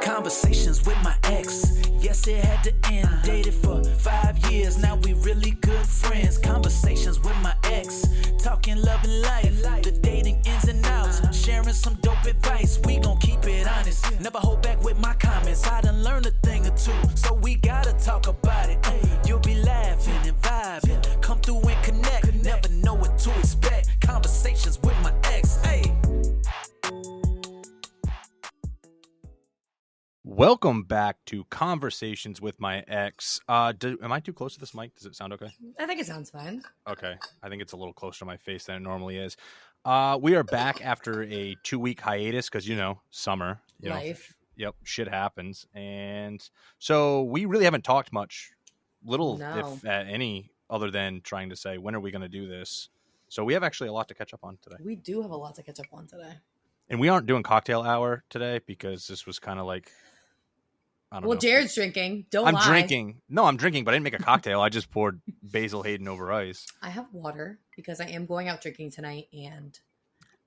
Conversations with my ex. Yes, it had to end. Dated for 5 years. Now we really good friends. Conversations with my ex. Talking love and life. The dating ins and outs. Sharing some dope advice. We gon' keep it honest. Never hold back with my comments. I done learned a thing or two. So we gotta talk about it. You'll be laughing and vibing. Come through and connect. Never know what to expect. Conversations with my ex. Hey. Welcome back to Conversations with My Ex. Am I too close to this mic? Does it sound okay? I think it sounds fine. Okay. I think it's a little closer to my face than it normally is. We are back after a 2-week hiatus because, summer. Life. Yep, shit happens. And so we really haven't talked much, if any, other than trying to say, when are we going to do this? So we have actually a lot to catch up on today. We do have a lot to catch up on today. And we aren't doing cocktail hour today because this was kind of like... Well, Jared's drinking. I'm drinking. No, I'm drinking, but I didn't make a cocktail. I just poured Basil Hayden over ice. I have water because I am going out drinking tonight, and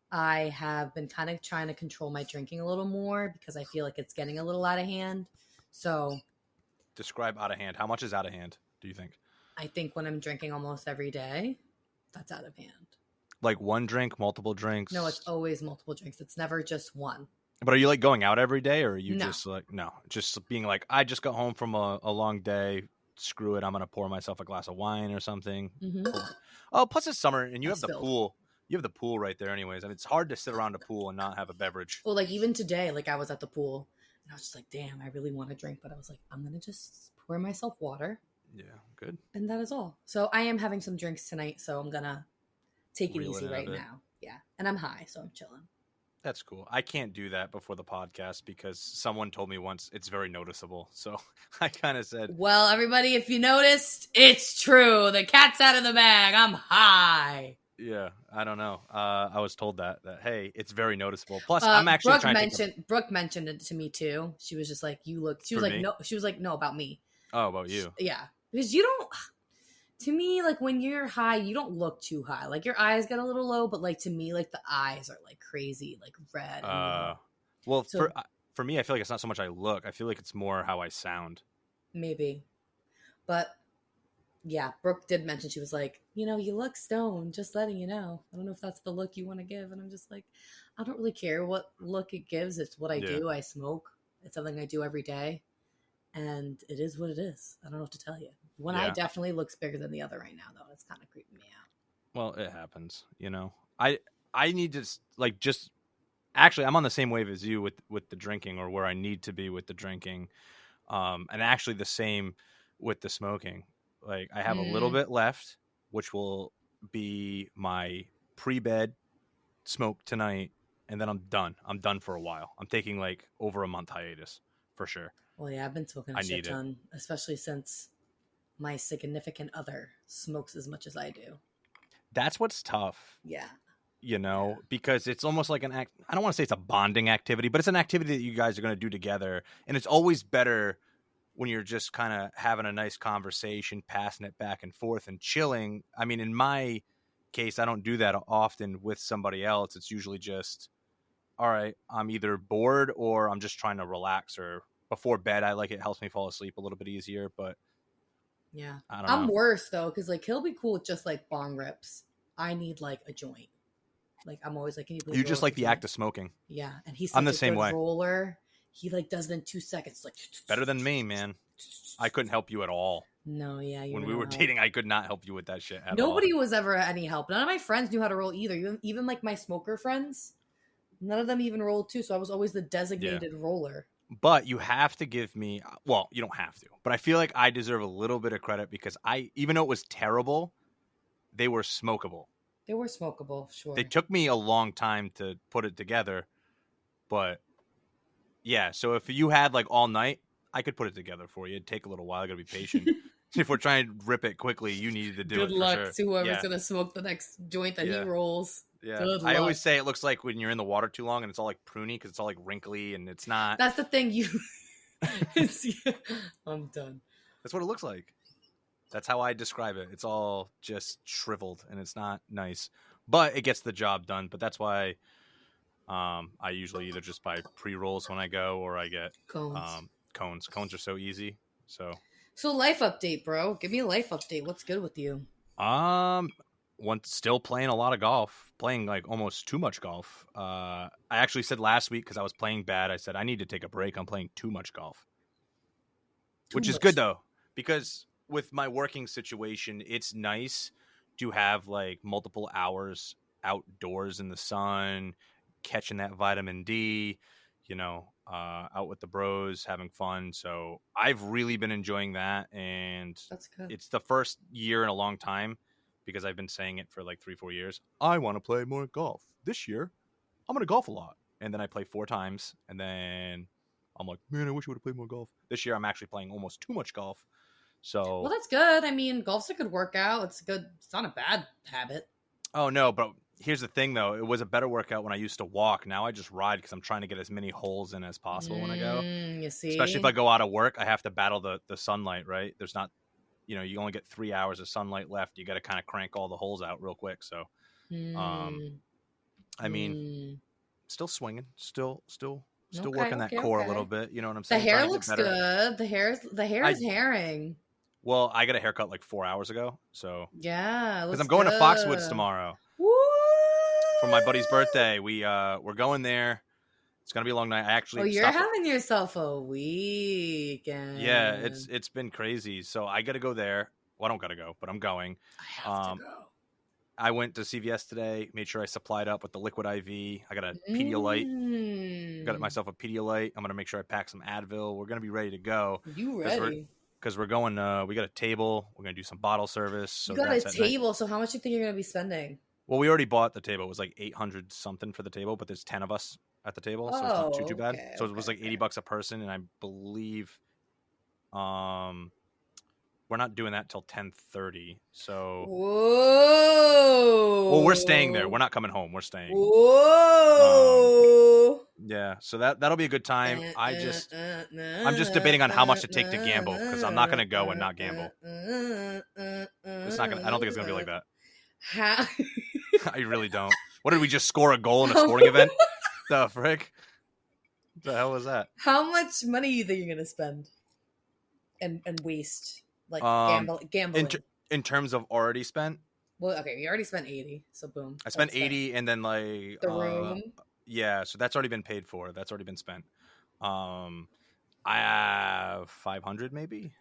I have been kind of trying to control my drinking a little more because I feel like it's getting a little out of hand. So, describe out of hand. How much is out of hand, do you think? I think when I'm drinking almost every day, that's out of hand. Like one drink, multiple drinks? No, it's always multiple drinks. It's never just one. But are you like going out every day, or are you No. just being like, I just got home from a long day. Screw it. I'm going to pour myself a glass of wine or something. Mm-hmm. Oh, plus it's summer and you have the pool. You have the pool right there anyways. I mean, it's hard to sit around a pool and not have a beverage. Well, like even today, like I was at the pool and I was just like, damn, I really want to drink. But I was like, I'm going to just pour myself water. Yeah, good. And that is all. So I am having some drinks tonight. So I'm going to take it easy right now. Yeah. And I'm high, so I'm chilling. That's cool. I can't do that before the podcast because someone told me once it's very noticeable. So I kind of said, well, everybody, if you noticed, it's true. The cat's out of the bag. I'm high. Yeah, I don't know. I was told that hey, it's very noticeable. Plus, I'm actually Brooke mentioned it to me too. She was just like, "You look." She was like, "No." She was like, "No, about me." Oh, about you? Yeah, because you don't. To me, like when you're high, you don't look too high. Like your eyes get a little low, but like to me, like the eyes are like crazy, like red. Well, so, for me, I feel like it's not so much I look. I feel like it's more how I sound. Maybe, but yeah, Brooke did mention, she was like, you look stoned. Just letting you know. I don't know if that's the look you want to give, and I'm just like, I don't really care what look it gives. It's what I do. I smoke. It's something I do every day, and it is what it is. I don't know what to tell you. One eye definitely looks bigger than the other right now, though. It's kind of creeping me out. Well, it happens, I need to actually, I'm on the same wave as you with the drinking, or where I need to be with the drinking, and actually the same with the smoking. Like I have a little bit left, which will be my pre-bed smoke tonight, and then I'm done. I'm done for a while. I'm taking like over a month hiatus for sure. Well, yeah, I've been smoking a shit ton, especially since my significant other smokes as much as I do. That's what's tough. Yeah. Because it's almost like I don't want to say it's a bonding activity, but it's an activity that you guys are going to do together. And it's always better when you're just kind of having a nice conversation, passing it back and forth and chilling. I mean, in my case, I don't do that often with somebody else. It's usually just, all right, I'm either bored or I'm just trying to relax, or before bed, it helps me fall asleep a little bit easier, but yeah, I'm worse though, because like he'll be cool with just like bong rips. I need like a joint. Like I'm always like, you just like the act of smoking. Yeah, and he's I'm the same way. Roller. He like does it in 2 seconds. Like better than me, man. I couldn't help you at all. No, yeah. When we were dating, I could not help you with that shit at all. Nobody was ever any help. None of my friends knew how to roll either. Even like my smoker friends, none of them even rolled too. So I was always the designated roller. But you have to give me, well, you don't have to, but I feel like I deserve a little bit of credit because even though it was terrible, they were smokable. They were smokable, sure. They took me a long time to put it together, but yeah. So if you had like all night, I could put it together for you. It'd take a little while. I gotta be patient. If we're trying to rip it quickly, you needed to do it. Good luck to whoever's gonna smoke the next joint that he rolls. Yeah, I always say it looks like when you're in the water too long and it's all like pruny because it's all like wrinkly and it's not. That's the thing. I'm done. That's what it looks like. That's how I describe it. It's all just shriveled and it's not nice, but it gets the job done. But that's why I usually either just buy pre-rolls when I go, or I get Cones. cones. Cones are so easy. So So life update, bro. Give me a life update. What's good with you? still playing a lot of golf, playing like almost too much golf. I actually said last week, because I was playing bad, I said I need to take a break. I'm playing too much golf, which is good though, because with my working situation, it's nice to have like multiple hours outdoors in the sun, catching that vitamin D, out with the bros, having fun. So I've really been enjoying that. And That's good. it's the first year in a long time, because I've been saying it for like 3-4 years. I want to play more golf this year. I'm going to golf a lot. And then I play 4 times. And then I'm like, man, I wish I would have played more golf. This year I'm actually playing almost too much golf. So, Well, that's good. I mean, golf's a good workout. It's good. It's not a bad habit. oh no, but here's the thing though. It was a better workout when I used to walk. Now I just ride, because I'm trying to get as many holes in as possible when I go. You see? Especially if I go out of work, I have to battle the sunlight, right? There's not, you only get 3 hours of sunlight left. You got to kind of crank all the holes out real quick. So, I mean, still swinging, still working that core a little bit. You know what I'm The saying? hair looks good. The hair is herring. Well, I got a haircut like 4 hours ago. So yeah, because I'm going to Foxwoods tomorrow. Woo! For my buddy's birthday. We're going there. It's gonna be a long night. I actually you're having yourself a weekend. Yeah, it's been crazy. So I gotta go there. Well, I don't gotta go, but I'm going. I have to go. I went to CVS today, made sure I supplied up with the liquid IV. I got a Pedialyte. Got myself a Pedialyte. I'm gonna make sure I pack some Advil. We're gonna be ready to go. You ready? Because we're going. We got a table. We're gonna do some bottle service. So you got a table. So how much do you think you're gonna be spending? Well, we already bought the table. It was like 800 something for the table, but there's 10 of us at the table, so it's not too bad. So it was like $80 a person, and I believe, we're not doing that till 10:30. So, whoa! Well, we're staying there. We're not coming home. We're staying. Whoa! Yeah, so that'll be a good time. I'm just debating on how much to take to gamble, because I'm not gonna go and not gamble. It's not gonna. I don't think it's gonna be like that. How? I really don't. What did we just score a goal in a sporting event? The frick? What the hell was that? How much money do you think you're gonna spend and waste, like gambling? In terms of already spent? Well, okay, you already spent 80, so boom. I spent 80, and then like the room. Yeah, so that's already been paid for. That's already been spent. I have 500, maybe.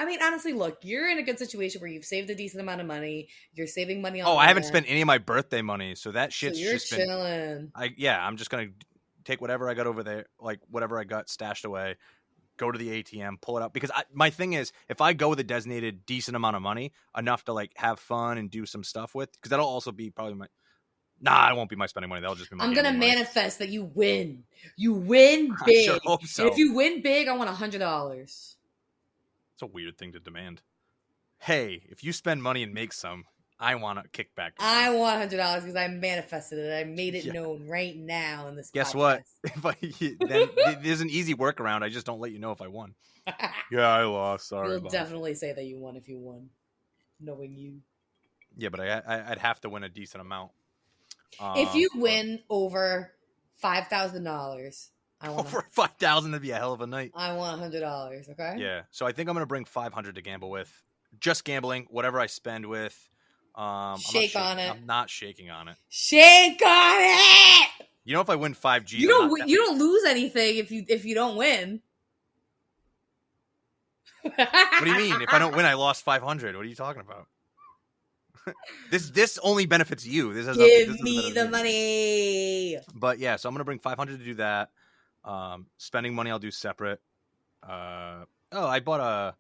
I mean, honestly, look, you're in a good situation where you've saved a decent amount of money. You're saving money on. I haven't spent any of my birthday money, so that shit's so you're just chilling. I'm just gonna take whatever I got over there, like whatever I got stashed away, go to the ATM, pull it out. Because my thing is, if I go with a designated decent amount of money, enough to like have fun and do some stuff with, because that'll also be probably my. Nah, it won't be my spending money. That'll just be my. I'm gonna manifest that you win. You win big. I sure hope so. And if you win big, I want $100. It's a weird thing to demand. Hey, if you spend money and make some, I want a kickback. I want $100 because I manifested it. I made it known right now in this. Guess podcast. what? Then there's an easy workaround. I just don't let you know if I won. Yeah, I lost. Sorry. You'll definitely say that you won if you won, knowing you. Yeah, but I'd have to win a decent amount. If you win over $5,000. Over 5,000, that'd be a hell of a night. I want $100. Okay. Yeah, so I think I'm gonna bring 500 to gamble with. Just gambling, whatever I spend with. Shake on it. I'm not shaking on it. Shake on it. You know, if I win 5G, you don't lose anything if you don't win. What do you mean? If I don't win, I lost 500. What are you talking about? This only benefits you. Give me the money. But yeah, so I'm gonna bring 500 to do that. Spending money I'll do separate. I bought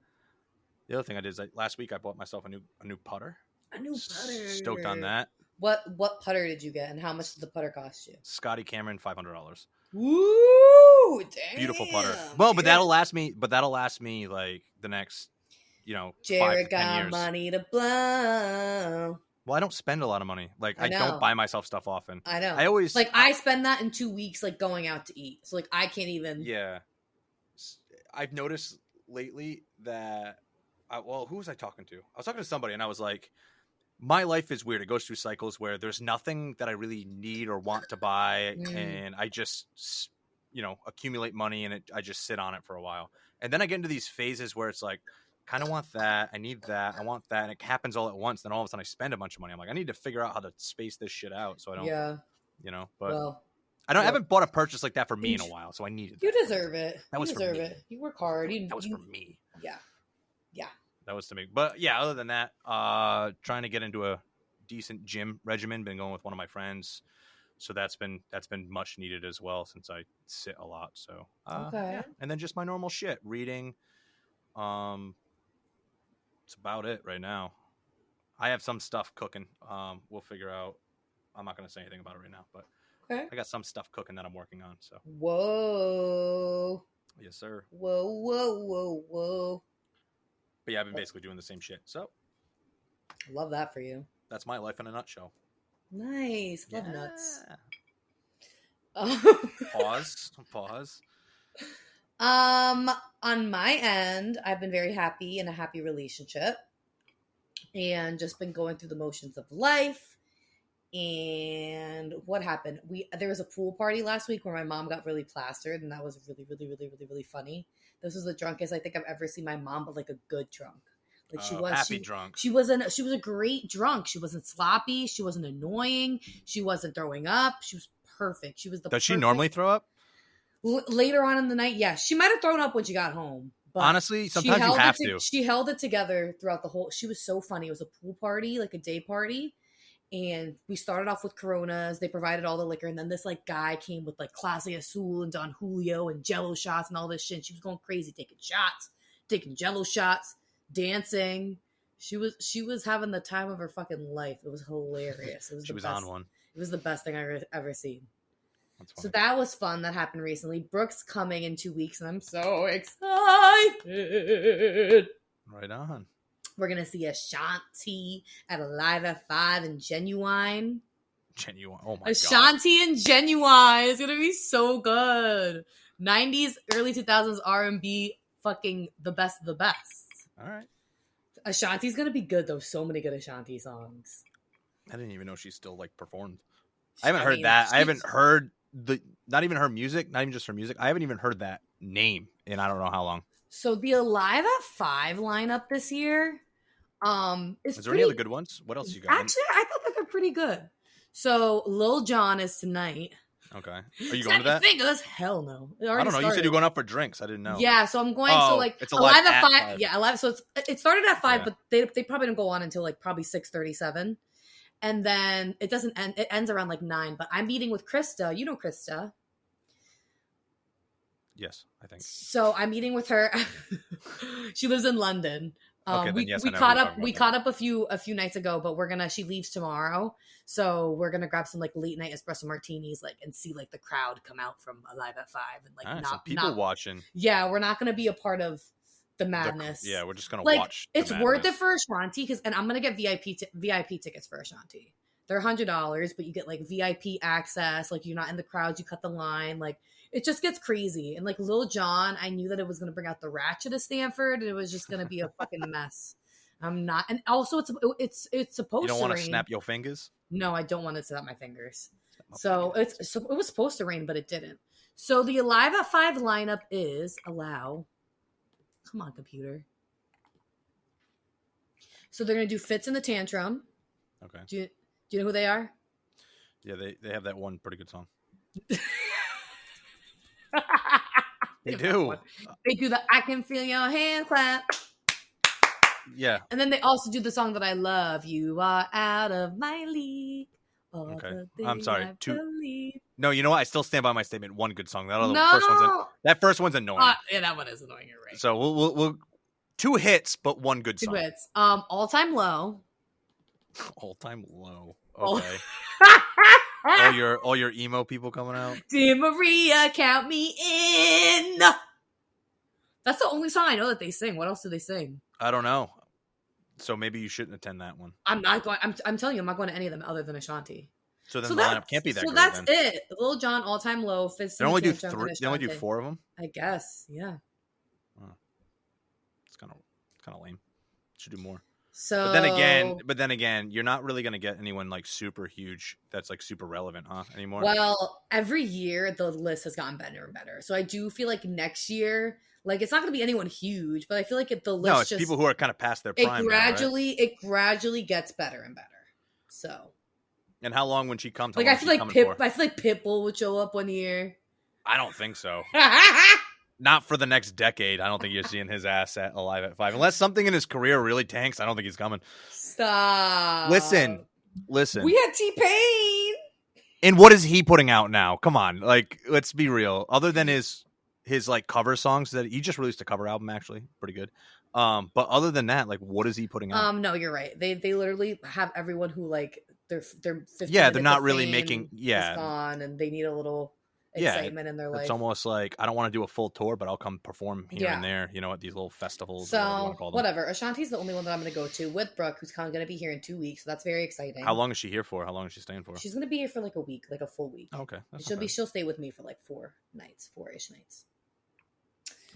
the other thing I did is last week I bought myself a new putter. A new putter. Stoked on that. What putter did you get, and how much did the putter cost you? Scotty Cameron, $500. Woo! Damn. Beautiful putter. Well, but that'll last me like the next, Jared 5 to 10 got years. money to blow. Well, I don't spend a lot of money. Like I don't buy myself stuff often. I know. I always I spend that in 2 weeks, like going out to eat. So like I can't even. Yeah. I've noticed lately that. Who was I talking to? I was talking to somebody, and I was like, my life is weird. It goes through cycles where there's nothing that I really need or want to buy, and I just, accumulate money, and I just sit on it for a while. And then I get into these phases where it's like, kind of want that, I need that, I want that, and it happens all at once. Then all of a sudden I spend a bunch of money. I'm like, I need to figure out how to space this shit out so I don't, but Well, I haven't bought a purchase like that for me in a while, so I needed that. You deserve it. That was you for deserve me. it. You work hard. That was for me. Yeah. That was to me. But yeah, other than that, trying to get into a decent gym regimen. Been going with one of my friends, so that's been much needed as well since I sit a lot. So okay. Yeah. And then just my normal shit, reading. It's about it right now. I have some stuff cooking. We'll figure out. I'm not going to say anything about it right now, but okay. I got some stuff cooking that I'm working on. So. Whoa. Yes, sir. Whoa. But yeah, I've been basically doing the same shit. So. Love that for you. That's my life in a nutshell. Nice. Love nuts. Pause. On my end, I've been very happy in a happy relationship and just been going through the motions of life. And what happened? There was a pool party last week where my mom got really plastered, and that was really funny. This was the drunkest I think I've ever seen my mom, but like a good drunk. Like she was happy drunk. She was a great drunk. She wasn't sloppy. She wasn't annoying. She wasn't throwing up. She was perfect. She was the. Does she normally throw up? Later on in the night, yes. She might have thrown up when she got home. But honestly, sometimes you have to. She held it together throughout the whole. She was so funny. It was a pool party, like a day party. And we started off with Coronas. They provided all the liquor. And then this like guy came with like Clase Azul and Don Julio and Jello shots and all this shit. And she was going crazy, taking Jello shots, dancing. She was having the time of her fucking life. It was hilarious. She was on one. It was the best thing I've ever seen. So that was fun. That happened recently. Brooke's coming in 2 weeks, and I'm so excited. Right on. We're going to see Ashanti at Alive at 5 and Genuine. Oh, my God. Ashanti and Genuine. It's going to be so good. 90s, early 2000s R&B, fucking the best of the best. All right. Ashanti's going to be good, though. So many good Ashanti songs. I didn't even know she still, like, performed. I haven't heard that. I haven't heard not even her music, not even just her music. I haven't even heard that name in I don't know how long. So the Alive at 5 lineup this year, is there any other good ones? What else you got? Actually, I thought that they're pretty good. So Lil Jon is tonight. Okay. Are you going to that? Fingers? Hell no. I don't know. You said you're going up for drinks. I didn't know. Yeah, so I'm going. So like it's Alive at 5. Yeah, Alive. So it started at 5, but they probably don't go on until like probably 6:37. And then it doesn't end. It ends around like 9. But I'm meeting with Krista. You know Krista. Yes, I think. So I'm meeting with her. She lives in London. Okay, we caught up. We caught up a few nights ago, but she leaves tomorrow. So we're gonna grab some like late night espresso martinis, like, and see like the crowd come out from Alive at 5, and like some people watching. Yeah, we're not gonna be a part of the madness. We're just gonna like, watch. It's worth it for Ashanti and I'm gonna get VIP tickets for Ashanti. They're $100, but you get like VIP access. Like you're not in the crowds, you cut the line. Like it just gets crazy. And like Lil Jon, I knew that it was gonna bring out the ratchet of Stanford, and it was just gonna be a fucking mess. I'm not, and also it's supposed to. You don't want to snap your fingers? No, I don't want to snap my fingers. So it was supposed to rain, but it didn't. So the Alive at 5 lineup is allow. Come on, computer. So they're gonna do Fitz and the Tantrum. Okay. Do you know who they are? Yeah, they have that one pretty good song. They do. They do the I Can Feel Your Hand Clap. Yeah. And then they also do the song that I love. You are out of my league. Okay. I'm sorry. No, you know what? I still stand by my statement. One good song. That first one's annoying. Yeah, that one is annoying. You're right. So we'll 2 hits, but 1 good song. 2 hits. All Time Low. All Time Low. Okay. all your emo people coming out. Dear Maria, count me in. That's the only song I know that they sing. What else do they sing? I don't know. So maybe you shouldn't attend that one. I'm not going. I'm telling you, I'm not going to any of them other than Ashanti. So then the lineup can't be that great. So that's then. it. Lil Jon, All Time Low, Fitz. They only do 3. They only do 4 of them. I guess. Yeah. Oh. It's kind of lame. Should do more. So, but then again, you're not really gonna get anyone like super huge that's like super relevant, huh? Anymore. well, every year the list has gotten better and better. So I do feel like next year, like it's not going to be anyone huge, but I feel like the list No, it's people who are kind of past their prime it gradually gets better and better. So, and how long when she comes? like I feel like Pitbull would show up one year. I don't think so. Not for the next decade. I don't think you're seeing his ass alive at 5. Unless something in his career really tanks, I don't think he's coming. Stop. Listen. We had T-Pain. And what is he putting out now? Come on. Like, let's be real. Other than his like cover songs that he just released a cover album, actually. Pretty good. But other than that, like, what is he putting out? No, you're right. They literally have everyone who like they're 15 they're not really making gone, and they need a little excitement in their life. It's almost like I don't want to do a full tour, but I'll come perform here and there, at these little festivals. So whatever. Ashanti's the only one that I'm going to go to with Brooke, who's kind of going to be here in 2 weeks. So that's very exciting. How long is she here for? How long is she staying for? She's going to be here for like a week, like a full week. Oh, okay. She'll stay with me for like 4-ish nights.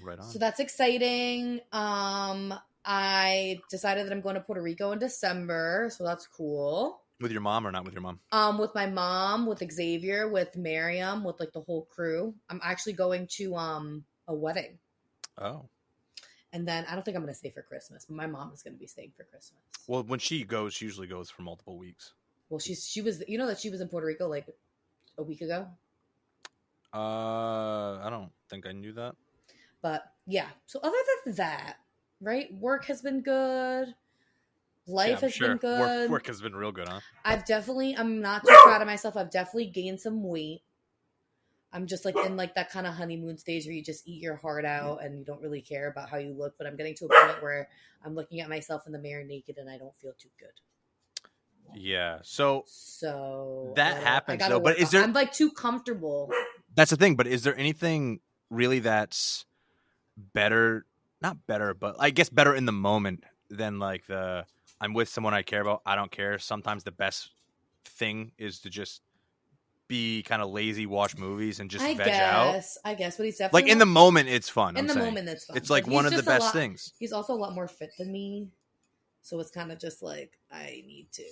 Right on. So that's exciting. I decided that I'm going to Puerto Rico in December, so that's cool. With your mom or not with your mom? With my mom, with Xavier, with Miriam, with like the whole crew. I'm actually going to a wedding. Oh. And then I don't think I'm going to stay for Christmas, but my mom is going to be staying for Christmas. Well, when she goes, she usually goes for multiple weeks. Well, she was that she was in Puerto Rico like a week ago. I don't think I knew that. But yeah, so other than that, right? Work has been good. Life has been good. Work has been real good, huh? I'm not too proud of myself. I've definitely gained some weight. I'm just like in like that kind of honeymoon stage where you just eat your heart out and you don't really care about how you look. But I'm getting to a point where I'm looking at myself in the mirror naked and I don't feel too good. Yeah. So that happens though. But I'm like too comfortable. That's the thing. But is there anything really that's better? Not better, but I guess better in the moment than like I'm with someone I care about. I don't care. Sometimes the best thing is to just be kind of lazy, watch movies, and just veg out. I guess, but he's definitely like in the moment, it's fun. In the moment, it's fun. It's like one of the best things. He's also a lot more fit than me, so it's kind of just like I need to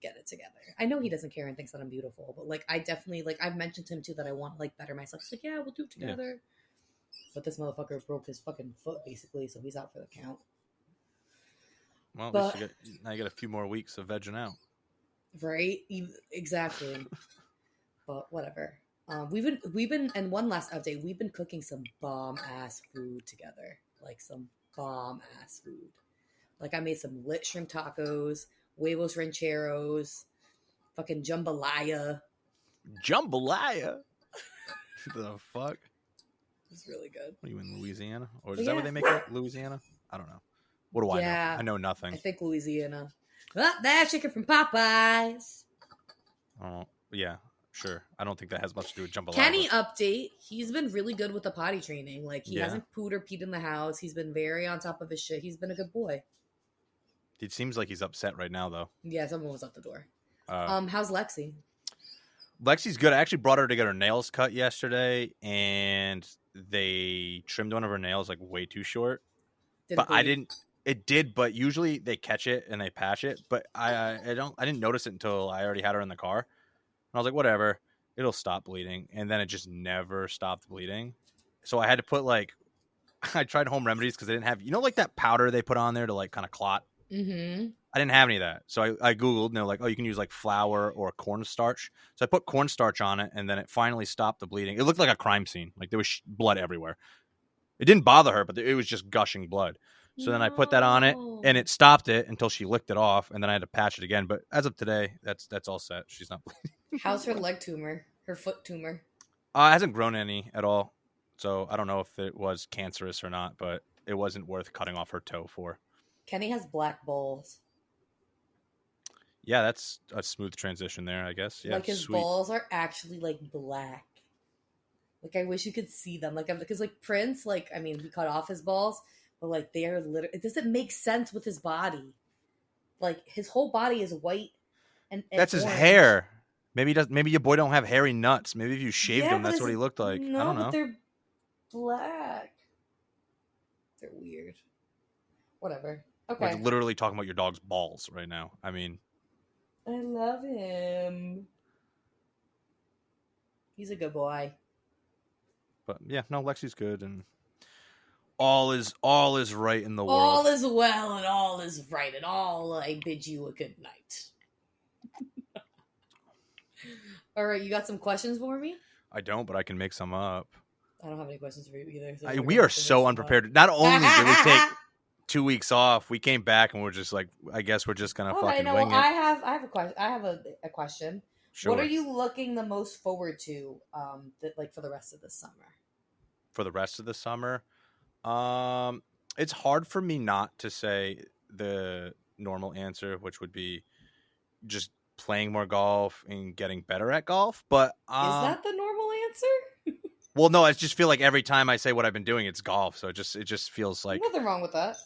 get it together. I know he doesn't care and thinks that I'm beautiful, but like I definitely like I've mentioned to him too that I want to like better myself. He's like, yeah, we'll do it together. Yeah. But this motherfucker broke his fucking foot basically, so he's out for the count. Well, at least now you got a few more weeks of vegging out. Right? Exactly. But whatever. We've been, and one last update, we've been cooking some bomb ass food together. Like some bomb ass food. Like I made some lit shrimp tacos, huevos rancheros, fucking jambalaya. Jambalaya? The fuck? It's really good. What are you in Louisiana? Or is that where they make it? Louisiana? I don't know. What do I know? I know nothing. I think Louisiana. Oh, that's chicken from Popeyes. Oh, yeah, sure. I don't think that has much to do with jambalaya. Kenny update. He's been really good with the potty training. Like, he hasn't pooed or peed in the house. He's been very on top of his shit. He's been a good boy. It seems like he's upset right now, though. Yeah, someone was at the door. How's Lexi? Lexi's good. I actually brought her to get her nails cut yesterday, and they trimmed one of her nails like way too short. I didn't. It did, but usually they catch it and they patch it. But I didn't notice it until I already had her in the car. And I was like, whatever, it'll stop bleeding. And then it just never stopped bleeding. So I had to put I tried home remedies because they didn't have, like that powder they put on there to like kind of clot. Mm-hmm. I didn't have any of that. So I Googled and they're like, oh, you can use like flour or cornstarch. So I put cornstarch on it and then it finally stopped the bleeding. It looked like a crime scene. Like there was blood everywhere. It didn't bother her, but it was just gushing blood. So then I put that on it, and it stopped it until she licked it off, and then I had to patch it again. But as of today, that's all set. She's not bleeding. How's her leg tumor? Her foot tumor? It hasn't grown any at all. So I don't know if it was cancerous or not, but it wasn't worth cutting off her toe for. Kenny has black balls. Yeah, that's a smooth transition there, I guess. Yeah, like his balls are actually like black. Like I wish you could see them. Like because like Prince, he cut off his balls. But like they are literally, it doesn't make sense with his body. Like his whole body is white and that's orange. His hair. Maybe your boy don't have hairy nuts. Maybe if you shaved him, that's what he looked like. No, I don't know. But they're black. They're weird. Whatever. We're Okay. literally talking about your dog's balls right now. I mean, I love him. He's a good boy. but yeah, no, Lexi's good, and all is right in the All world. is well and all is right, and all I bid you a good night. All right, you got some questions for me? I don't, but I can make some up. I don't have any questions for you either. So We are so unprepared. Not only did we take 2 weeks off, we came back and we're just like, I guess we're just gonna Okay, fucking no, wing it. I have a question. I have a question. Sure. What are you looking the most forward to, like for the rest of the summer? For the rest of the summer, it's hard for me not to say the normal answer, which would be just playing more golf and getting better at golf. But Is that the normal answer? well, no, I just feel like every time I say what I've been doing, it's golf. So it just feels like, Nothing wrong with that.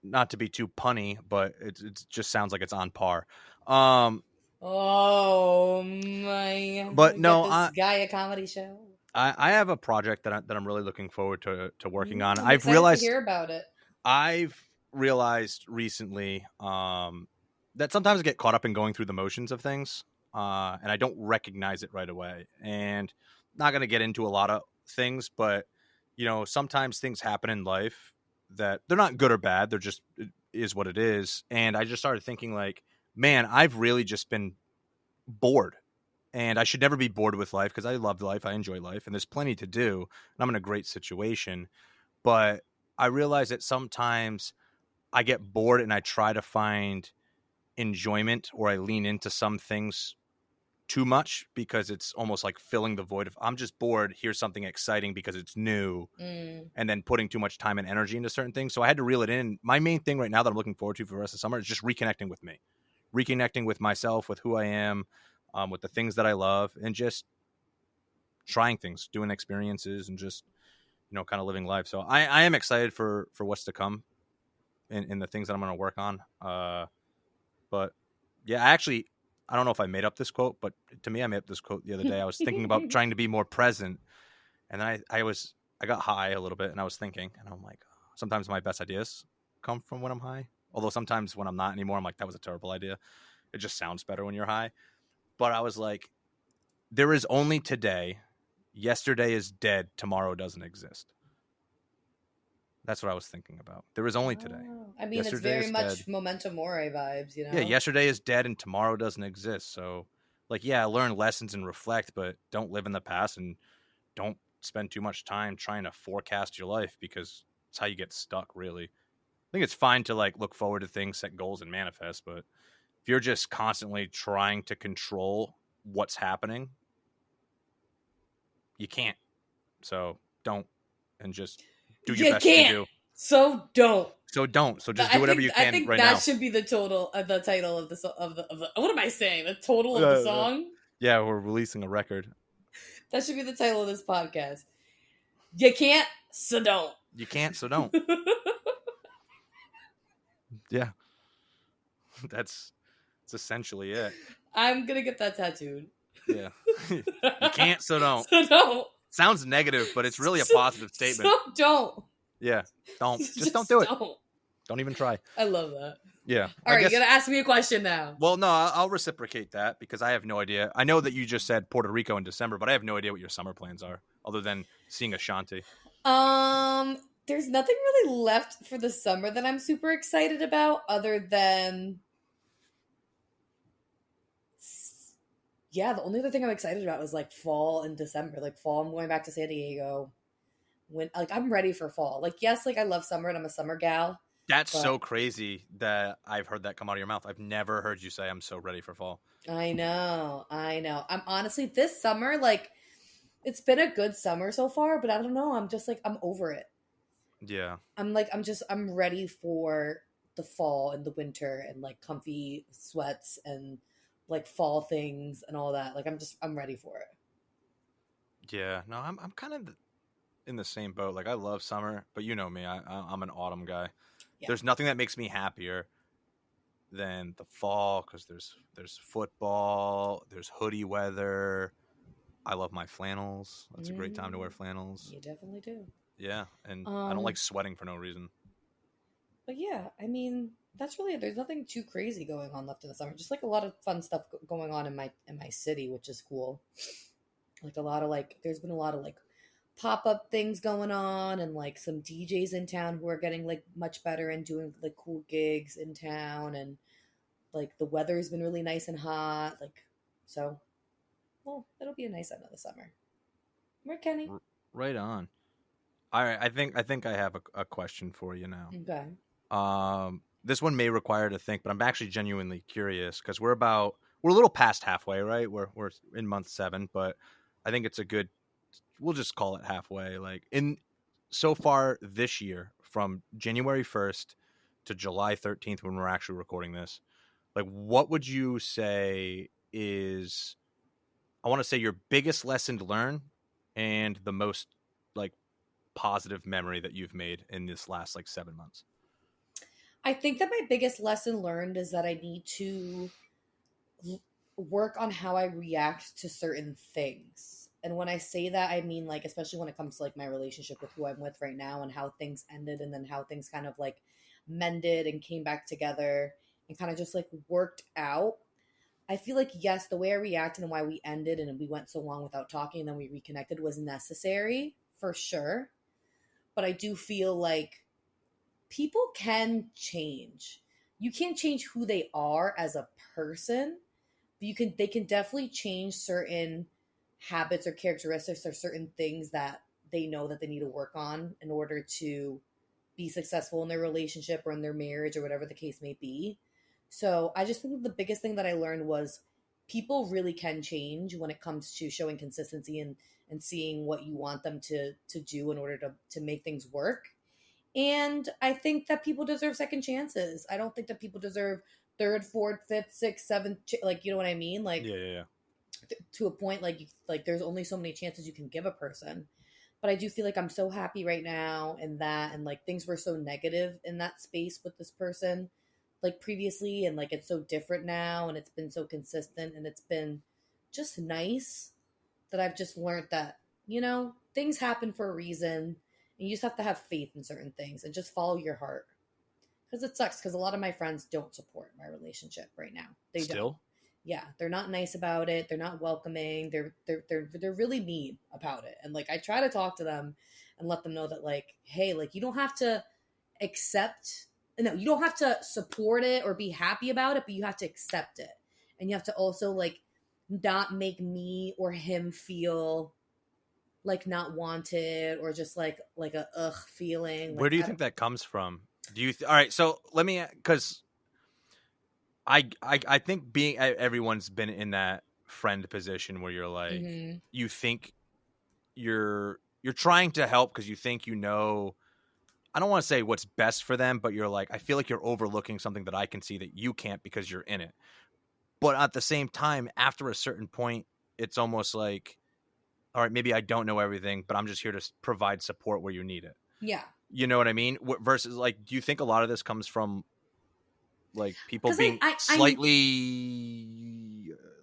not to be too punny, but it just sounds like it's on par. Oh my! But no, this guy a comedy show. I have a project that I'm really looking forward to working on. I'm excited to hear about it. I've realized recently that sometimes I get caught up in going through the motions of things, and I don't recognize it right away. And not going to get into a lot of things, but sometimes things happen in life that they're not good or bad. They're just, it is what it is. And I just started thinking like, man, I've really just been bored. And I should never be bored with life because I love life. I enjoy life. And there's plenty to do. And I'm in a great situation. But I realize that sometimes I get bored and I try to find enjoyment, or I lean into some things too much because it's almost like filling the void of, I'm just bored. Here's something exciting because it's new. And then putting too much time and energy into certain things. So I had to reel it in. My main thing right now that I'm looking forward to for the rest of the summer is just reconnecting with me, reconnecting with myself, with who I am, with the things that I love, and just trying things, doing experiences, and just, kind of living life. So I am excited for what's to come in the things that I'm going to work on. But yeah, I don't know if I made up this quote, but to me, I made up this quote the other day. I was thinking about trying to be more present. And then I got high a little bit, and I was thinking, and I'm like, sometimes my best ideas come from when I'm high. Although sometimes when I'm not anymore, I'm like, that was a terrible idea. It just sounds better when you're high. But I was like, there is only today. Yesterday is dead. Tomorrow doesn't exist. That's what I was thinking about. There is only today. I mean, Yesterday it's very is much dead. Memento Mori vibes, Yeah, yesterday is dead and tomorrow doesn't exist. So, like, yeah, learn lessons and reflect, but don't live in the past and don't spend too much time trying to forecast your life, because it's how you get stuck, really. I think it's fine to like look forward to things, set goals, and manifest, but if you're just constantly trying to control what's happening, you can't. So don't, and just do your best to do. So don't. So don't. So just do whatever you can I think right that now. should be the title of the what am I saying? The total of the song? Yeah, we're releasing a record. That should be the title of this podcast. You can't, so don't. You can't, so don't. Yeah. That's essentially it. I'm gonna get that tattooed. Yeah. You can't, so don't. So don't. Sounds negative, but it's really a positive statement. So don't. Yeah. Don't. Just don't do it. Don't. Don't even try. I love that. Yeah. All right, you're gonna ask me a question now. Well, no, I'll reciprocate that because I have no idea. I know that you just said Puerto Rico in December, but I have no idea what your summer plans are other than seeing Ashanti. There's nothing really left for the summer that I'm super excited about other than, yeah, the only other thing I'm excited about is like fall and December. Like fall, I'm going back to San Diego. I'm ready for fall. Like, yes, like I love summer and I'm a summer gal. That's so crazy that I've heard that come out of your mouth. I've never heard you say I'm so ready for fall. I know. I'm honestly, this summer, like, it's been a good summer so far, but I don't know. I'm just like, I'm over it. Yeah. I'm ready for the fall and the winter and like comfy sweats and like fall things and all that. Like, I'm ready for it. Yeah. No, I'm kind of in the same boat. Like, I love summer, but you know me, I'm an autumn guy. Yeah. There's nothing that makes me happier than the fall because there's football, there's hoodie weather. I love my flannels. That's a great time to wear flannels. You definitely do. Yeah, and I don't like sweating for no reason. But yeah, I mean, that's really it. There's nothing too crazy going on left in the summer. Just like a lot of fun stuff going on in my city, which is cool. Like a lot of like, there's been a lot of like pop up things going on, and like some DJs in town who are getting like much better and doing like cool gigs in town, and like the weather's been really nice and hot. Like, so, well, it'll be a nice end of the summer. Right, Kenny? Right on. All right, I think I have a question for you now. Okay. This one may require to think, but I'm actually genuinely curious because we're a little past halfway, right? We're in month 7, but I think it's a good. We'll just call it halfway. Like in so far this year, from January 1st to July 13th, when we're actually recording this, like what would you say is? I want to say your biggest lesson to learn, and the most like positive memory that you've made in this last like 7 months. I think that my biggest lesson learned is that I need to work on how I react to certain things. And when I say that, I mean like, especially when it comes to like my relationship with who I'm with right now and how things ended, and then how things kind of like mended and came back together and kind of just like worked out. I feel like, yes, the way I reacted and why we ended and we went so long without talking and then we reconnected was necessary for sure. But I do feel like people can change. You can't change who they are as a person, but they can definitely change certain habits or characteristics or certain things that they know that they need to work on in order to be successful in their relationship or in their marriage or whatever the case may be. So I just think the biggest thing that I learned was people really can change when it comes to showing consistency and seeing what you want them to do in order to make things work. And I think that people deserve second chances. I don't think that people deserve third, fourth, fifth, sixth, seventh, like, you know what I mean? Like, Yeah. to a point, like there's only so many chances you can give a person. But I do feel like I'm so happy right now in that, and like things were so negative in that space with this person, like previously, and like it's so different now, and it's been so consistent, and it's been just nice that I've just learned that, things happen for a reason, and you just have to have faith in certain things and just follow your heart. Because it sucks, because a lot of my friends don't support my relationship right now. They don't. Yeah, they're not nice about it. They're not welcoming. They're really mean about it. And like I try to talk to them and let them know that like, hey, like you don't have to you don't have to support it or be happy about it, but you have to accept it. And you have to also like not make me or him feel like not wanted or just like a ugh feeling. Where do you think that comes from? All right, so let me, because I think everyone's been in that friend position where you're like, mm-hmm. You think you're trying to help because you think I don't want to say what's best for them, but you're like, I feel like you're overlooking something that I can see that you can't because you're in it. But at the same time, after a certain point, it's almost like, all right, maybe I don't know everything, but I'm just here to provide support where you need it. Yeah. You know what I mean? Versus like, do you think a lot of this comes from like people being slightly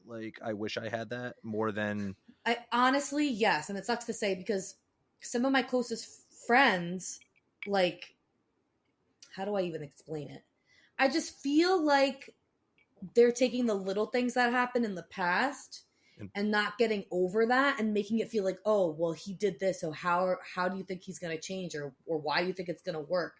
like, I wish I had that more than... I honestly, yes. And it sucks to say because some of my closest friends, like, how do I even explain it? I just feel like they're taking the little things that happened in the past and not getting over that and making it feel like, oh, well, he did this, so how do you think he's going to change, or why do you think it's going to work?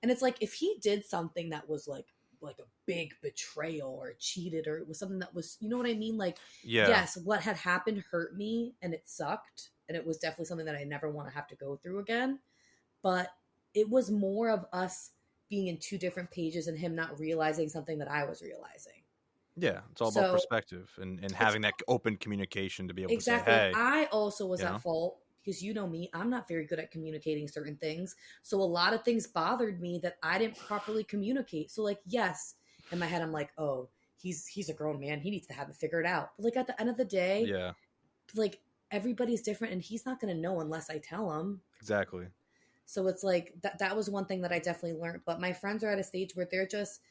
And it's like, if he did something that was like a big betrayal or cheated, or it was something that was, you know what I mean? Like, yeah. Yes, what had happened hurt me and it sucked. And it was definitely something that I never want to have to go through again. But it was more of us being in two different pages and him not realizing something that I was realizing. Yeah, it's all about perspective and having that open communication to be able to say, hey. I also was at fault because you know me, I'm not very good at communicating certain things. So a lot of things bothered me that I didn't properly communicate. So like, yes, in my head, I'm like, oh, he's a grown man. He needs to have it figured out. But like at the end of the day, like everybody's different and he's not going to know unless I tell him. Exactly. So it's like, that was one thing that I definitely learned. But my friends are at a stage where they're just,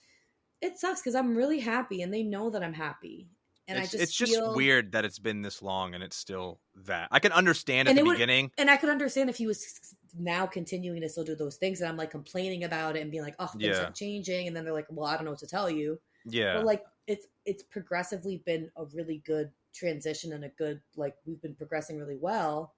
it sucks because I'm really happy and they know that I'm happy. And it's just weird that it's been this long and it's still that. I can understand at the beginning. And I could understand if he was now continuing to still do those things, and I'm like complaining about it and being like, oh, things aren't changing, and then they're like, well, I don't know what to tell you. Yeah. But like it's progressively been a really good transition and a good, like, we've been progressing really well,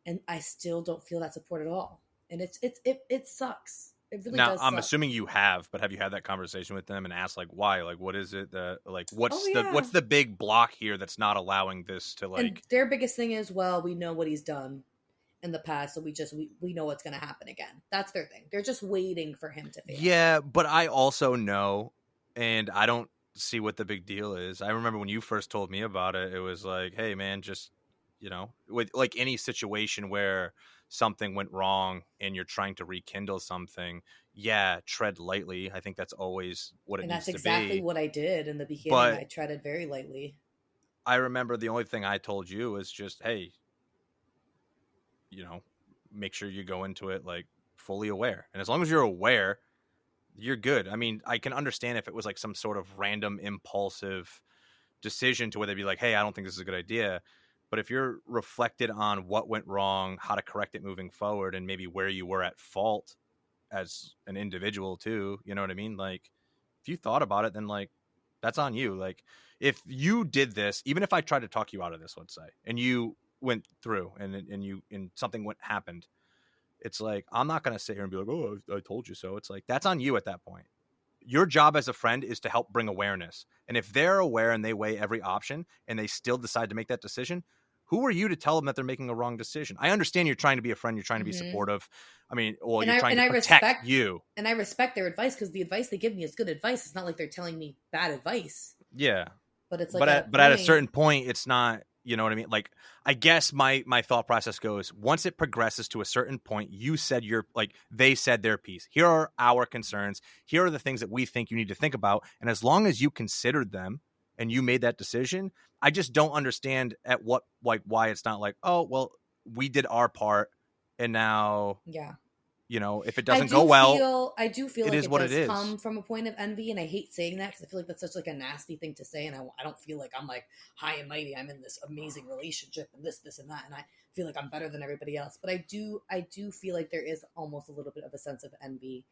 and I still don't feel that support at all. And it sucks. It really Now, does I'm suck. assuming you have, but have you had that conversation with them and asked like why? Like what is it that like Oh what's yeah. the big block here that's not allowing this to And like their biggest thing is, well, we know what he's done in the past, so we know what's going to happen again. That's their thing. They're just waiting for him to fail. Yeah, but I also know, and I don't see what the big deal is. I remember when you first told me about it, it was like, hey man, just, you know, with like any situation where something went wrong and you're trying to rekindle something, yeah, tread lightly. I think that's always what it And that's needs to exactly be. what I did in the beginning. But I treaded very lightly. I remember the only thing I told you was just, hey, you know, make sure you go into it like fully aware. And as long as you're aware, you're good. I mean, I can understand if it was like some sort of random impulsive decision to where they'd be like, hey, I don't think this is a good idea. But if you're reflected on what went wrong, how to correct it moving forward, and maybe where you were at fault as an individual too, you know what I mean? Like, if you thought about it, then like, that's on you. Like, if you did this, even if I tried to talk you out of this, let's say, and you went through and something happened, it's like, I'm not going to sit here and be like, oh, I told you so. It's like, that's on you at that point. Your job as a friend is to help bring awareness. And if they're aware and they weigh every option and they still decide to make that decision, who are you to tell them that they're making a wrong decision? I understand you're trying to be a friend. You're trying to be supportive. I mean, well, you're trying to protect you. And I respect their advice, because the advice they give me is good advice. It's not like they're telling me bad advice. Yeah. But it's like, but at a certain point, it's not, you know what I mean? Like, I guess my thought process goes, once it progresses to a certain point, you said they said their piece. Here are our concerns. Here are the things that we think you need to think about. And as long as you considered them and you made that decision, I just don't understand why it's not like, oh, well, we did our part and now, yeah. you know, if it doesn't go well, I do feel it like is it what does it is. come from a point of envy, and I hate saying that because I feel like that's such like a nasty thing to say, and I don't feel like I'm like high and mighty. I'm in this amazing relationship and this and that, and I feel like I'm better than everybody else. But I do feel like there is almost a little bit of a sense of envy,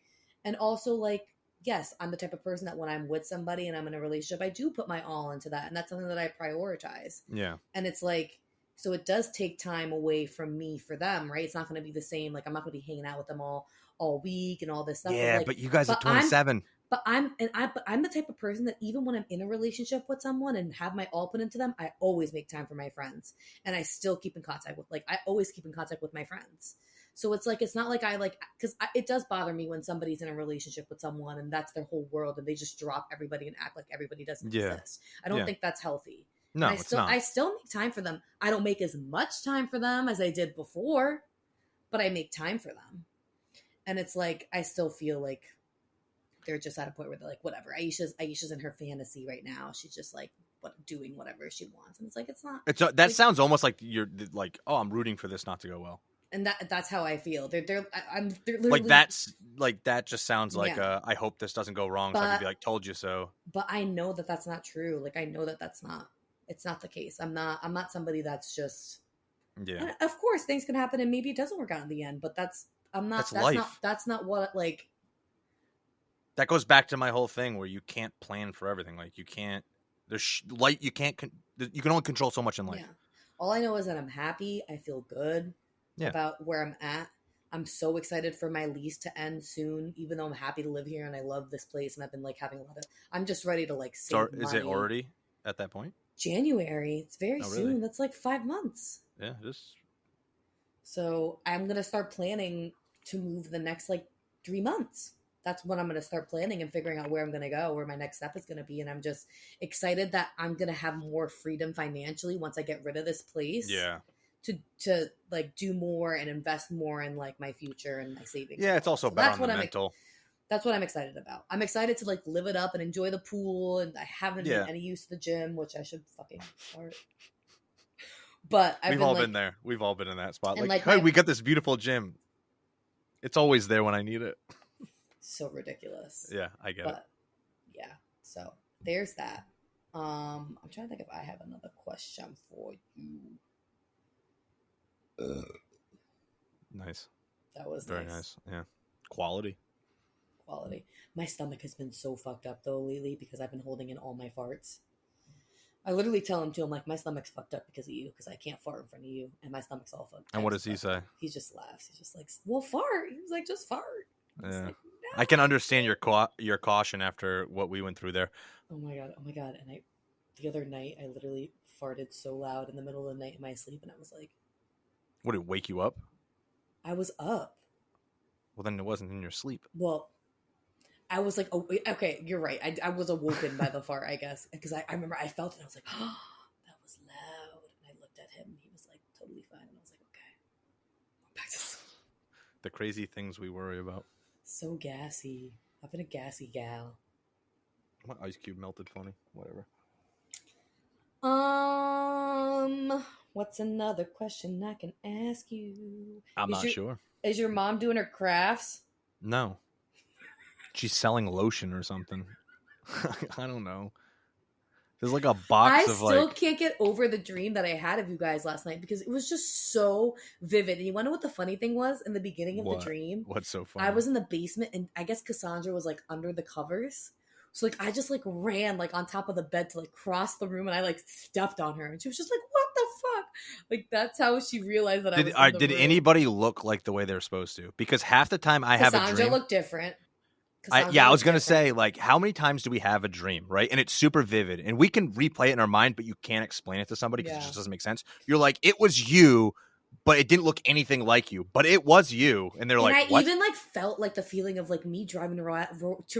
and also like, yes, I'm the type of person that when I'm with somebody and I'm in a relationship, I do put my all into that, and that's something that I prioritize. Yeah, and it's like. So it does take time away from me for them, right? It's not going to be the same. Like, I'm not going to be hanging out with them all week and all this stuff. yeah, but you guys are 27. But I'm the type of person that even when I'm in a relationship with someone and have my all put into them, I always make time for my friends, and I still keep in contact with, like, I always keep in contact with my friends. So it's like, it's not like I like, because it does bother me when somebody's in a relationship with someone and that's their whole world and they just drop everybody and act like everybody doesn't exist. I don't think that's healthy. No, it's not. I still make time for them. I don't make as much time for them as I did before, but I make time for them. And it's like, I still feel like they're just at a point where they're like, whatever. Ayesha's in her fantasy right now. She's just like doing whatever she wants. And it's like, it's not. That like, sounds almost like you're like, oh, I'm rooting for this not to go well. And that's how I feel. They're literally like that just sounds like I hope this doesn't go wrong, so I can be like, told you so. But I know that that's not true. Like, I know that that's not. It's not the case. I'm not somebody that's just. Yeah. Of course, things can happen, and maybe it doesn't work out in the end. But that's life. That's not what like. That goes back to my whole thing where you can't plan for everything. Like, you can't. There's you can't. You can only control so much in life. Yeah. All I know is that I'm happy. I feel good about where I'm at. I'm so excited for my lease to end soon, even though I'm happy to live here and I love this place and I've been like having a lot of. I'm just ready to like save money. Is it already at that point? January. It's very soon. Really? That's like 5 months. Yeah, it is. So I'm gonna start planning to move the next like 3 months. That's when I'm gonna start planning and figuring out where I'm gonna go, where my next step is gonna be, and I'm just excited that I'm gonna have more freedom financially once I get rid of this place. Yeah. To like do more and invest more in like my future and my savings. Yeah, it's also better on the mental. That's what I'm excited about. I'm excited to like live it up and enjoy the pool, and I haven't been any use to the gym, which I should fucking start. But we've all been there. We've all been in that spot. Like, hey, we got this beautiful gym. It's always there when I need it. So ridiculous. Yeah, I get it. Yeah, so there's that. I'm trying to think if I have another question for you. Nice. That was Very nice. Yeah. Quality. My stomach has been so fucked up though lately because I've been holding in all my farts. I literally tell him too, I'm like, my stomach's fucked up because of you, because I can't fart in front of you, and my stomach's all fucked up. And what does he say? He just laughs. He's just like, well, fart. He was like, just fart. Yeah. Like, no. I can understand your caution after what we went through there. Oh my god. And the other night, I literally farted so loud in the middle of the night in my sleep, and I was like, Would it wake you up? I was up. Well, then it wasn't in your sleep. Well, I was like, oh, okay, you're right. I was awoken by the fart, I guess. Because I remember I felt it. I was like, oh, that was loud. And I looked at him. And he was like, totally fine. And I was like, okay. Back to sleep. The crazy things we worry about. So gassy. I've been a gassy gal. What Ice Cube melted funny? Whatever. What's another question I can ask you? I'm not sure. Is your mom doing her crafts? No. She's selling lotion or something. I don't know. There's like a box of like... I still can't get over the dream that I had of you guys last night because it was just so vivid. And you want to know what the funny thing was in the beginning of the dream? What's so funny? I was in the basement and I guess Cassandra was like under the covers. So like I just like ran like on top of the bed to like cross the room and I like stepped on her and she was just like, what the fuck? Like that's how she realized that I was in the Did room. anybody look like the way they're supposed to? Because half the time I have a dream. Cassandra looked different. I was going to say, like, how many times do we have a dream, right? And it's super vivid. And we can replay it in our mind, but you can't explain it to somebody because it just doesn't make sense. You're like, it was you, but it didn't look anything like you. But it was you. And they're like, what? I even, like, felt, like, the feeling of, like, me driving to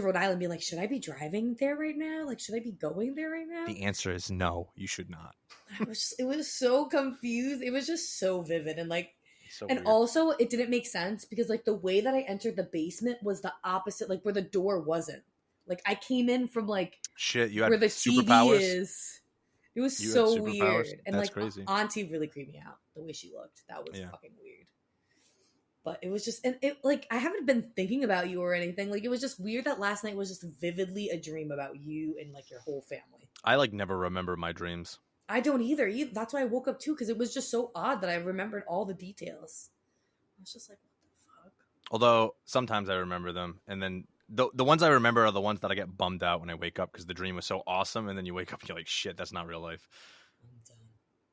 Rhode Island being like, should I be driving there right now? Like, should I be going there right now? The answer is no, you should not. It was so confused. It was just so vivid. And, like, so and weird. Also, it didn't make sense because, like, the way that I entered the basement was the opposite, like, where the door wasn't. Like, I came in from, like, shit, you had where the superpowers? TV is. It was so weird. And, that's like, crazy. Auntie really creeped me out, the way she looked. That was fucking weird. But it was just, and it, like, I haven't been thinking about you or anything. Like, it was just weird that last night was just vividly a dream about you and, like, your whole family. I, like, never remember my dreams. I don't either. That's why I woke up too, because it was just so odd that I remembered all the details. I was just like, what the fuck? Although sometimes I remember them, and then the ones I remember are the ones that I get bummed out when I wake up because the dream was so awesome, and then you wake up and you're like, shit, that's not real life. I'm done.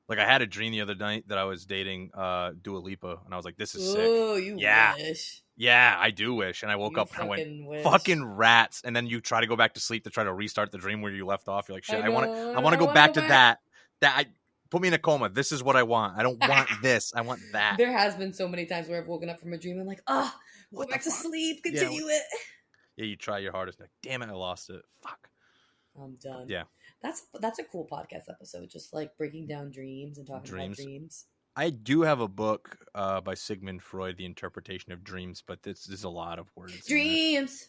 Like I had a dream the other night that I was dating Dua Lipa, and I was like, this is sick. Oh, you wish. Yeah, I do wish. And I woke up and I went, fucking rats. And then you try to go back to sleep to try to restart the dream where you left off. You're like, shit, I want to go back to that. Put me in a coma. This is what I want. I don't want this. I want that. There has been so many times where I've woken up from a dream and I'm like, go back to sleep. Continue it. Yeah, you try your hardest. Like, damn it, I lost it. Fuck. I'm done. Yeah. That's a cool podcast episode. Just like breaking down dreams and talking about dreams. I do have a book by Sigmund Freud, The Interpretation of Dreams, but this is a lot of words. Dreams.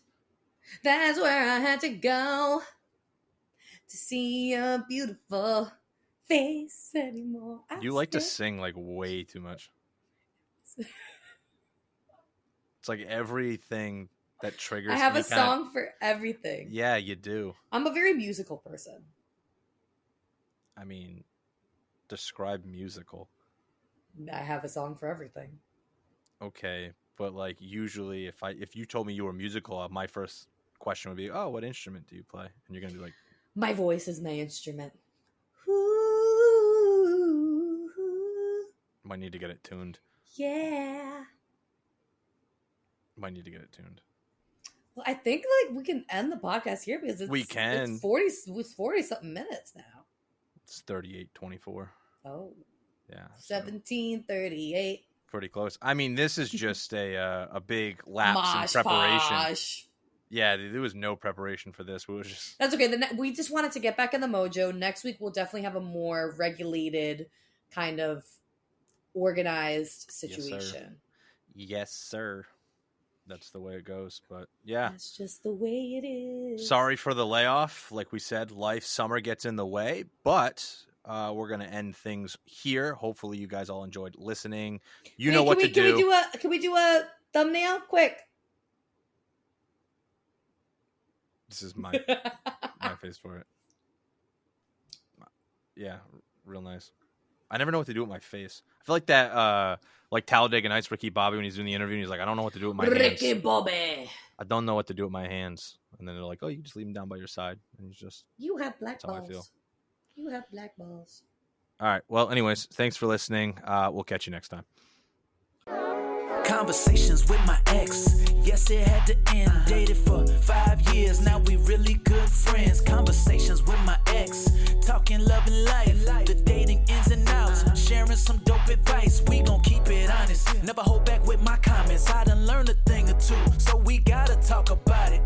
That's where I had to go to see a beautiful face anymore. You like to sing like way too much. It's like everything that triggers. I have a song for everything. Yeah, you do. I'm a very musical person. I mean, describe musical. I have a song for everything. Okay, but like usually if you told me you were musical, my first question would be, "Oh, what instrument do you play?" And you're going to be like, "My voice is my instrument." Might need to get it tuned. Yeah. Might need to get it tuned. Well, I think like we can end the podcast here because we can. It's 40 something minutes now. It's 38:24. Oh. Yeah. 17:38. Pretty close. I mean, this is just a big lapse in preparation. Posh. Yeah, there was no preparation for this. That's okay. We just wanted to get back in the mojo. Next week we'll definitely have a more regulated, kind of organized situation. Yes, sir. That's the way it goes. But yeah, that's just the way it is. Sorry for the layoff. Like we said, summer gets in the way, but we're gonna end things here. Hopefully, you guys all enjoyed listening. You know what to do. Can we do a thumbnail quick? This is my face for it. Yeah, real nice. I never know what to do with my face. I feel like that like Talladega Nights, Ricky Bobby, when he's doing the interview, and he's like, I don't know what to do with my Ricky hands. Bobby. I don't know what to do with my hands. And then they're like, oh, you just leave them down by your side. And he's just, You have black that's how I feel. balls. You have black balls. All right. Well, anyways, thanks for listening. We'll catch you next time. Conversations with my ex, yes it had to end. Dated for 5 years, now we really good friends. Conversations with my ex, talking love and life, the dating ins and outs, sharing some dope advice. We gon' keep it honest, never hold back with my comments. I done learned a thing or two, so we gotta talk about it.